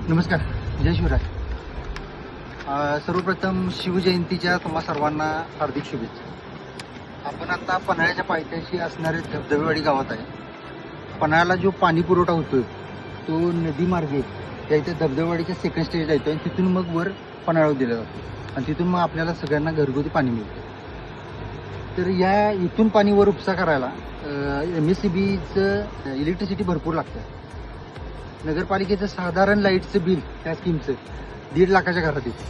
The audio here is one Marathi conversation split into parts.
नमस्कार. जय शिवराय. सर्वप्रथम शिवजयंतीच्या तुम्हा सर्वांना हार्दिक शुभेच्छा. आपण आता पन्हाळ्याच्या पायथ्याशी असणारे धबधबेवाडी गावात आहे. पन्हाळ्याला जो पाणी पुरवठा होतोय तो नदी मार्गे त्या इथे धबधबेवाडीच्या सेकंड स्टेजला येतो आणि तिथून मग वर पन्हाळ्यावर दिला जातो आणि तिथून मग आपल्याला सगळ्यांना घरगुती पाणी मिळतं. तर या इथून पाणी वर उपसा करायला MSCBचं इलेक्ट्रिसिटी भरपूर लागतं. नगरपालिकेचं साधारण लाईटचं बिल त्या स्कीमचं 1.5 लाखाच्या घरात येतं.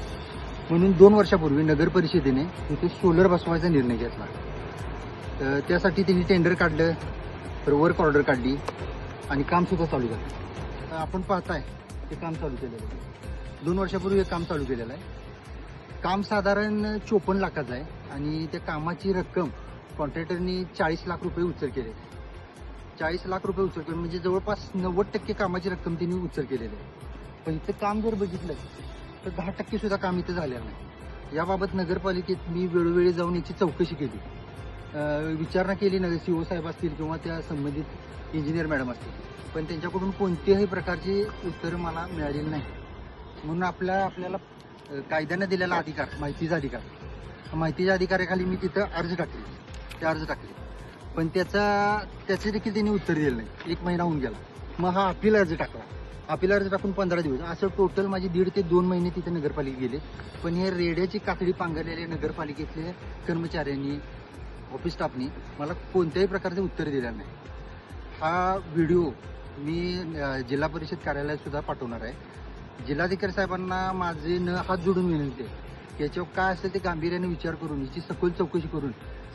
म्हणून 2 वर्षापूर्वी नगर परिषदेने इथे सोलर बसवायचा निर्णय घेतला. त्यासाठी त्यांनी टेंडर काढलं, वर्क ऑर्डर काढली आणि कामसुद्धा चालू झालं. आपण पाहताय ते काम चालू केलेलं आहे. 2 वर्षापूर्वी हे काम चालू केलेलं आहे. काम साधारण 54 लाखाचं आहे आणि त्या कामाची रक्कम कॉन्ट्रॅक्टरनी 40 लाख रुपये उचल केले. 40 लाख रुपये उचल केले म्हणजे जवळपास 90% कामाची रक्कम त्यांनी उचल केलेली आहे. पण इथं काम जर बघितलं तर 10% सुद्धा काम इथं झालेलं नाही. याबाबत नगरपालिकेत मी वेळोवेळी जाऊन याची चौकशी केली, विचारणा केली. CO साहेब असतील किंवा त्या संबंधित इंजिनियर मॅडम असतील, पण त्यांच्याकडून कोणत्याही प्रकारची उत्तरं मला मिळालेली नाही. म्हणून आपल्याला कायद्यानं दिलेला अधिकार, माहितीच्या अधिकाराखाली मी तिथं अर्ज टाकले. पण त्याचे देखील त्यांनी उत्तर दिलं नाही. 1 महिना होऊन गेला. मग हा अपील अर्ज टाकून 15 दिवस, असं टोटल माझे 1.5 ते 2 महिने तिथे नगरपालिकेत गेले. पण हे रेड्याची कातडी पांघरलेल्या नगरपालिकेतल्या कर्मचाऱ्यांनी, ऑफिस स्टाफनी मला कोणत्याही प्रकारचे उत्तर दिलं नाही. हा व्हिडिओ मी जिल्हा परिषद कार्यालयात सुद्धा पाठवणार आहे. जिल्हाधिकारी साहेबांना माझे हात जोडून विनंती आहे की याच्यावर काय असेल ते गांभीर्याने विचार करून याची सखोल चौकशी करून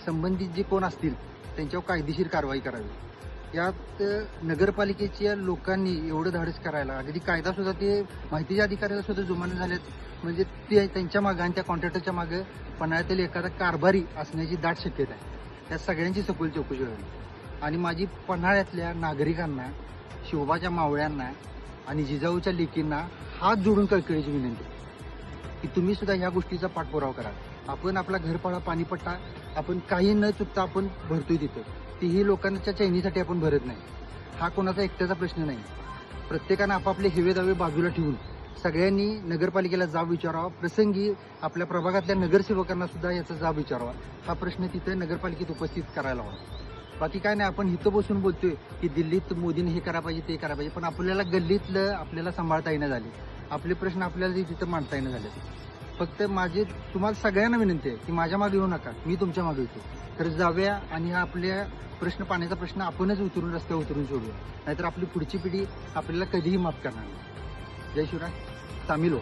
संबंधित जे कोण असतील त्यांच्यावर कायदेशीर कारवाई करावी. यात नगरपालिकेच्या लोकांनी एवढं धाडस करायला, अगदी कायदा सुद्धा ते माहितीच्या अधिकाऱ्याला सुद्धा जुमाने झालेत. म्हणजे ते त्यांच्या मागं आणि त्या कॉन्ट्रॅक्टरच्या मागं पन्हाळ्यातील एखादा कारभारी असण्याची दाट शक्यता आहे. त्या सगळ्यांची सखोल चौकशी व्हावी आणि माझी पन्हाळ्यातल्या नागरिकांना, शोभाच्या मावळ्यांना आणि जिजाऊच्या लेकींना हात जोडून कळकळीची विनंती की तुम्ही सुद्धा ह्या गोष्टीचा पाठपुरावा करा. आपण आपला घरपाळा, पाणीपट्टा आपण काही न चुकता आपण भरतोय तिथं. तीही लोकांच्या चैनीसाठी आपण भरत नाही. हा कोणाचा एकट्याचा प्रश्न नाही. प्रत्येकानं आपापले हेवे दावे बाजूला ठेवून सगळ्यांनी नगरपालिकेला जाब विचारावा. प्रसंगी आपल्या प्रभागातल्या नगरसेवकांना सुद्धा याचा जाब विचारावा. हा प्रश्न तिथे नगरपालिकेत उपस्थित करायला हवा. बाकी काय नाही. आपण इथं बसून बोलतोय की दिल्लीत मोदीने हे करा पाहिजे, ते करा पाहिजे, पण आपल्याला गल्लीतलं आपल्याला सांभाळता येणं झाले. आपले प्रश्न आपल्याला तिथं मांडता येणं झाले. फक्त माझे तुम्हाला सगळ्यांना विनंती आहे की माझ्या मागे येऊ नका, मी तुमच्या मागे येतो. तर जाऊया आणि हा आपल्या पाण्याचा प्रश्न आपणच रस्त्यावर उतरून सोडूया. नाहीतर आपली पुढची पिढी आपल्याला कधीही माफ करणार नाही. जय शिवराय. सामील हो.